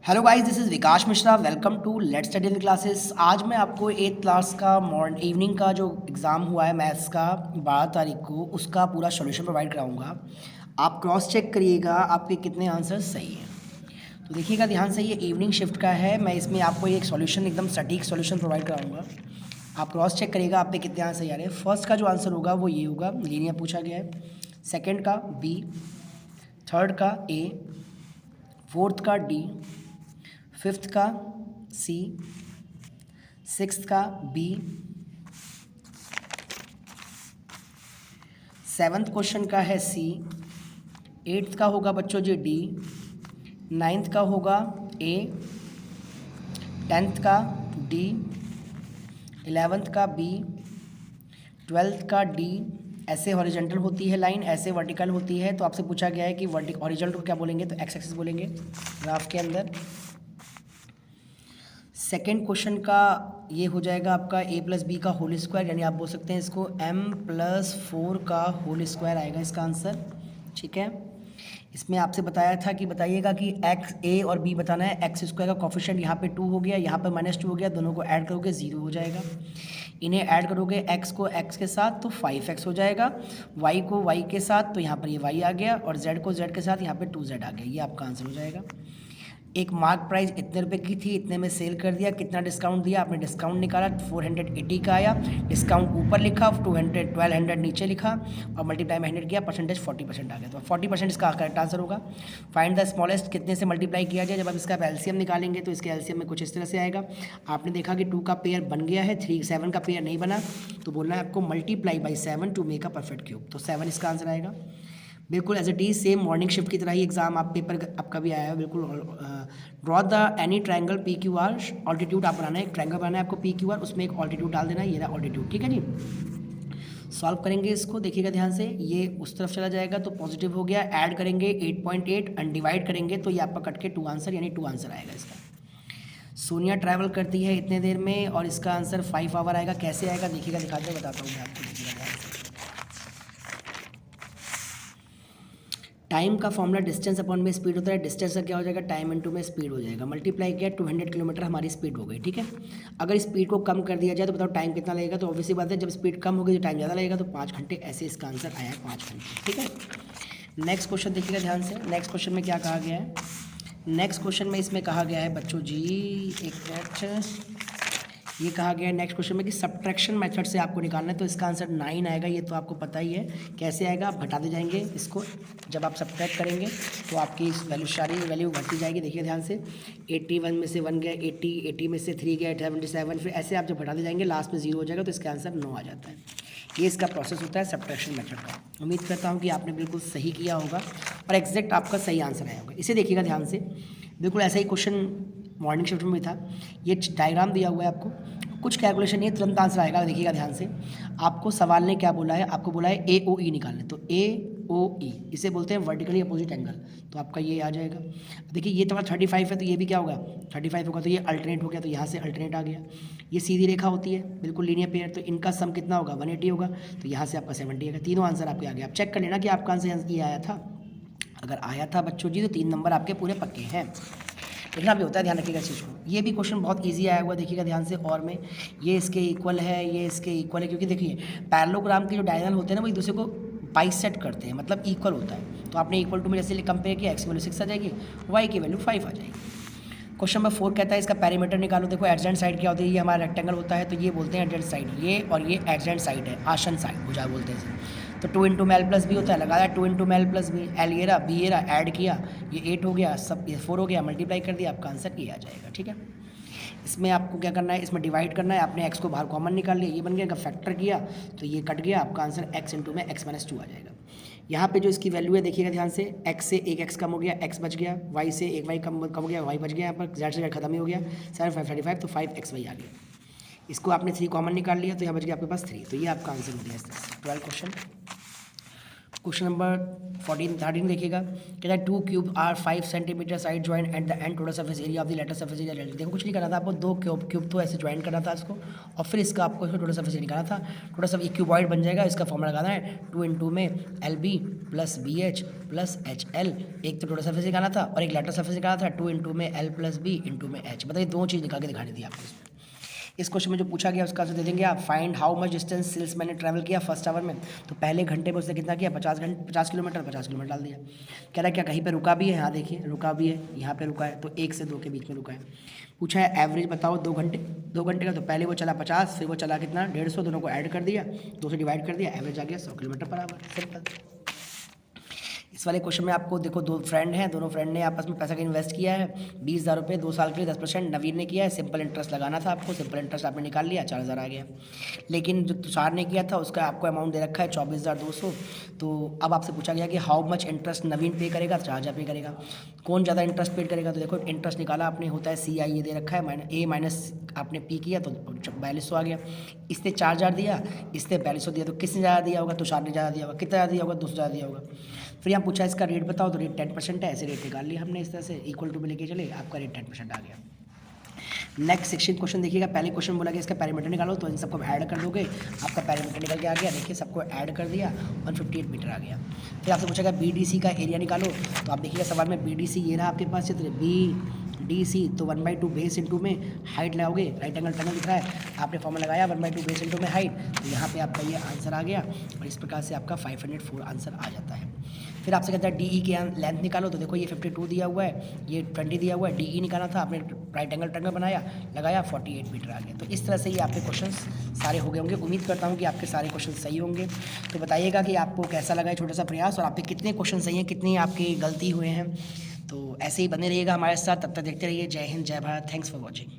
Hello guys, this is Vikas Mishra. Welcome to let's study in classes. आज मैं आपको 8th class का मॉर्निंग इवनिंग का जो एग्ज़ाम हुआ है मैथ्स का 12 तारीख को, उसका पूरा सॉल्यूशन प्रोवाइड कराऊंगा। आप क्रॉस चेक करिएगा आपके कितने आंसर सही हैं। तो देखिएगा ध्यान से, ये इवनिंग शिफ्ट का है। मैं इसमें आपको एक सॉल्यूशन, एकदम सटीक सॉल्यूशन प्रोवाइड कराऊंगा। आप क्रॉस चेक करिएगा आप पे कितने आंसर सही आ रहे हैं। फर्स्ट का जो आंसर होगा वो ये होगा, लीनियर पूछा गया है। सेकेंड का बी, थर्ड का ए, फोर्थ का डी, फिफ्थ का सी, सिक्स्थ का बी, सेवन्थ क्वेश्चन का है सी, एट्थ का होगा बच्चों जी डी, नाइन्थ का होगा ए, टेंथ का डी, 11th का बी, 12th का डी। ऐसे हॉरिजॉन्टल होती है लाइन, ऐसे वर्टिकल होती है। तो आपसे पूछा गया है कि हॉरिजॉन्टल को क्या बोलेंगे, तो एक्स एक्सिस बोलेंगे ग्राफ के अंदर। सेकेंड क्वेश्चन का ये हो जाएगा आपका a प्लस बी का होल स्क्वायर, यानी आप बोल सकते हैं इसको m+4 का होल स्क्वायर आएगा इसका आंसर। ठीक है, इसमें आपसे बताया था कि बताइएगा कि x a और b बताना है। एक्स स्क्वायर का कोफिशिएंट यहाँ पे 2 हो गया, यहाँ पे -2 हो गया, दोनों को ऐड करोगे 0 हो जाएगा। इन्हें ऐड करोगे x को x के साथ तो 5x हो जाएगा, y को y के साथ तो यहाँ पर ये y आ गया, और z को z के साथ यहाँ पे 2z आ गया। ये आपका आंसर हो जाएगा। एक मार्क प्राइस इतने रुपए की थी, इतने में सेल कर दिया। कितना डिस्काउंट दिया आपने, डिस्काउंट निकाला 480 का आया। डिस्काउंट ऊपर लिखा, 1200 नीचे लिखा, और मल्टीप्लाई में 100 किया, परसेंटेज 40% आ गया। तो 40% इसका करेक्ट आंसर होगा। फाइंड द स्मॉलेस्ट, कितने से मल्टीप्लाई किया जाए। जब आप इसका एलसीएम निकालेंगे तो इसके एलसीएम में कुछ इस तरह से आएगा। आपने देखा कि 2 का पेयर बन गया है, 7 का पेयर नहीं बना, तो बोलना है आपको multiply by 7 to make a perfect cube. तो 7 इसका आंसर आएगा। बिल्कुल as it is same morning shift की तरह ही एग्जाम आप पेपर आपका भी आया है। बिल्कुल draw the any triangle P Q R. Altitude आप बनाना है, एक ट्रायंगल बनाना है आपको पी क्यू आर, उसमें एक ऑल्टीट्यूड डाल देना है। ये रहा ऑल्टीट्यूड। ठीक है जी, सॉल्व करेंगे इसको, देखिएगा ध्यान से। ये उस तरफ चला जाएगा तो पॉजिटिव हो गया, ऐड करेंगे 8.8 एंड डिवाइड करेंगे तो ये आपका कट के 2 आंसर, यानी 2 आंसर आएगा इसका। सोनिया ट्रैवल करती है इतने देर में और इसका आंसर 5 आवर आएगा। कैसे आएगा देखिएगा, दिखाते हैं, बताता हूँ मैं आपको। देखिएगा ध्यान से, टाइम का फॉर्मूला डिस्टेंस अपॉन में स्पीड होता है। डिस्टेंस का क्या हो जाएगा, टाइम इनटू में स्पीड हो जाएगा। मल्टीप्लाई किया 200 किलोमीटर हमारी स्पीड हो गई। ठीक है, अगर स्पीड को कम कर दिया जाए तो बताओ टाइम कितना लगेगा। तो ऑब्वियसली बात है, जब स्पीड कम होगी तो टाइम ज़्यादा लगेगा, तो 5 घंटे। ऐसे इसका आंसर आया है 5 घंटे। ठीक है, नेक्स्ट क्वेश्चन देखिएगा ध्यान से। नेक्स्ट क्वेश्चन में क्या कहा गया है, नेक्स्ट क्वेश्चन में इसमें कहा गया है बच्चों जी, एक मिनट, ये कहा गया है नेक्स्ट क्वेश्चन में कि सब्ट्रैक्शन मेथड से आपको निकालना है। तो इसका आंसर 9 आएगा। ये तो आपको पता ही है कैसे आएगा, आप घटाते जाएंगे इसको। जब आप सब्ट्रैक्ट करेंगे तो आपकी इस वैल्यू, सारी वैल्यू घटती जाएगी। देखिए ध्यान से, 81 में से 1 गया, 80 में से 3 गया, 77, फिर ऐसे आप जब घटाते जाएंगे लास्ट में 0 हो जाएगा। तो इसका आंसर 9 आ जाता है। ये इसका प्रोसेस होता है सब्ट्रैक्शन मेथड का। उम्मीद करता हूँ कि आपने बिल्कुल सही किया होगा और एग्जैक्ट आपका सही आंसर आया होगा। इसे देखिएगा ध्यान से, बिल्कुल ऐसा ही क्वेश्चन मॉर्निंग शिफ्ट में भी था। ये डायग्राम दिया हुआ है आपको, कुछ कैलकुलेशन नहीं है, तुरंत आंसर आएगा। देखिएगा ध्यान से, आपको सवाल ने क्या बोला है, आपको बोला है ए ओ ई निकालने। तो ए ओ ई, इसे बोलते हैं वर्टिकली अपोजिट एंगल। तो आपका ये आ जाएगा। देखिए ये तो 35 है, तो ये भी क्या होगा 35 होगा, तो ये अल्टरनेट हो गया, तो यहाँ से अल्टरनेट आ गया। ये सीधी रेखा होती है, बिल्कुल लीनियर पेयर, तो इनका सम कितना होगा 180 होगा, तो यहाँ से आपका 70 आएगा। तीनों आंसर आपके आ गए। आप चेक कर लेना कि आपका आंसर ये आया था। अगर आया था बच्चों जी तो 3 नंबर आपके पूरे पक्के हैं। लिखना भी होता है, ध्यान रखिएगा इस चीज़ को। ये भी क्वेश्चन बहुत इजी आया हुआ, देखिएगा ध्यान से। और में ये इसके इक्वल है, ये इसके इक्वल है, क्योंकि देखिए पैरेललोग्राम के जो डायगोनल होते हैं ना, वो एक दूसरे को बाइसेक्ट करते हैं, मतलब इक्वल होता है। तो आपने इक्वल टू में जैसे कंपेयर किया, एक्स की वैल्यू 6 आ जाएगी, वाई की वैल्यू 5 आ जाएगी। क्वेश्चन नंबर 4 कहता है इसका पैरीमीटर निकालो। देखो एडजेंट साइड क्या होती है, ये हमारा रेक्टेंगल होता है, तो ये बोलते हैं एडजेंट साइड। ये और ये एडजेंट साइड है, आसन साइड भुजा बोलते हैं इसे। तो 2 इंटू में एल प्लस बी होता है, लगाया 2 इंटू में एल प्लस बी, एल ये रहा, बी ये रहा, ऐड किया, ये 8 हो गया, सब ये 4 हो गया, मल्टीप्लाई कर दिया, आपका आंसर ये आ जाएगा। ठीक है, इसमें आपको क्या करना है, इसमें डिवाइड करना है। आपने एक्स को बाहर कॉमन निकाल लिया, ये बन गया, फैक्टर किया तो ये कट गया, आपका आंसर एक्स इंटू में x-2 आ जाएगा। यहाँ पे जो इसकी वैल्यू है देखिएगा ध्यान से, x से एक x कम हो गया, x बच गया, y से एक y कम हो गया, y बच गया। यहाँ पर z से z खत्म ही हो गया, 7 5 35, तो 5xy आ गया। इसको आपने 3 कॉमन निकाल लिया, तो यहाँ बच गया आपके पास 3। तो ये आपका आंसर हो गया 12 क्वेश्चन। क्वेश्चन नंबर 13 देखिएगा, कहता है 2 cube are 5 centimetre side join at the end total surface area of the latter surface area. देखो कुछ नहीं करना था आपको, 2 क्यूब तो ऐसे ज्वाइन करना था इसको, और फिर इसका आपको टोटल सरफेस एरिया निकालना था। टोटल सब एक क्यूबॉइड बन जाएगा, इसका फॉर्मूला लगाना है 2 इंटू में L B plus B H plus H L. एक तो टोटल सरफेस निकालना था और एक लेटर सरफेस निकालना था, 2 इंटू में एल प्लस बी इंटू में एच। बताइए दो चीज़ निकाल के दिखानी थी आपको इसमें। इस क्वेश्चन में जो पूछा गया उसका आंसर दे देंगे आप। Find how much distance salesman ने ट्रैवल किया फर्स्ट आवर में। तो पहले घंटे में उसने कितना किया, 50 किलोमीटर डाल दिया। कह रहा है क्या कहीं पे रुका भी है, यहाँ देखिए रुका भी है, यहाँ पे रुका है, तो 1 से 2 के बीच में रुका है। पूछा है एवरेज बताओ 2 घंटे का, तो पहले वो चला 50, फिर वो चला कितना 150, दोनों को ऐड कर दिया, 2 से डिवाइड कर दिया, एवरेज आ गया 100 किलोमीटर पर आवर। सिंपल। इस वाले क्वेश्चन में आपको देखो, 2 फ्रेंड हैं, दोनों फ्रेंड ने आपस में पैसा का इन्वेस्ट किया है 20,000 रुपये 2 साल के लिए 10%। नवीन ने किया है, सिंपल इंटरेस्ट लगाना था आपको, सिंपल इंटरेस्ट आपने निकाल लिया 4,000 आ गया। लेकिन जो तुषार ने किया था उसका आपको अमाउंट दे रखा है 24,200। तो अब आपसे पूछा गया कि हाउ मच इंटरेस्ट नवीन पे करेगा, 4,000 पे करेगा। कौन ज़्यादा इंटरेस्ट पे करेगा, तो देखो इंटरेस्ट निकाला आपने, होता है CI ये दे रखा है, A माइनस आपने P किया तो 4200 आ गया। इसने 4,000 दिया, इसने 4200 दिया, तो किसने ज़्यादा दिया होगा, तुषार ने ज़्यादा दिया होगा। कितना ज़्यादा दिया होगा, 200 ज़्यादा दिया होगा। फिर यहाँ पूछा इसका रेट बताओ, तो रेट 10% है, ऐसे रेट निकाल लिया हमने इस तरह से, इक्वल टू में लेके चले, आपका रेट 10% आ गया। नेक्स्ट सेक्शन क्वेश्चन देखिएगा, पहले क्वेश्चन बोला कि इसका पैरामीटर निकालो, तो इन सबको ऐड कर दोगे, आपका पैरामीटर निकल के आ गया। देखिए सबको ऐड कर दिया, 158 मीटर आ गया। फिर आपसे पूछेगा BDC का एरिया निकालो, तो आप देखिएगा सवाल में BDC ये रहा आपके पास चित्र, BDC, तो 1/2 बेस इंटू में हाइट लगाओगे, राइट एंगल ट्रायंगल दिख रहा है, आपने फॉर्मूला लगाया 1/2 बेस इंटू में हाइट, तो यहाँ पे आपका ये आंसर आ गया, और इस प्रकार से आपका 504 आंसर आ जाता है। फिर आपसे कहता है DE की लेंथ निकालो, तो देखो ये 52 दिया हुआ है, ये 20 दिया हुआ है, DE निकालना था, आपने राइट एंगल ट्रायंगल बनाया, लगाया, 48 मीटर आ गया। तो इस तरह से ये आपके क्वेश्चंस सारे हो गए होंगे। उम्मीद करता हूँ कि आपके सारे क्वेश्चन सही होंगे। तो बताइएगा कि आपको कैसा लगा छोटा सा प्रयास, और आपके कितने क्वेश्चन सही हैं, कितनी आपकी गलती हुए हैं। तो ऐसे ही बने रहिएगा हमारे साथ, तब तक देखते रहिए। जय हिंद, जय भारत, थैंक्स फॉर वॉचिंग।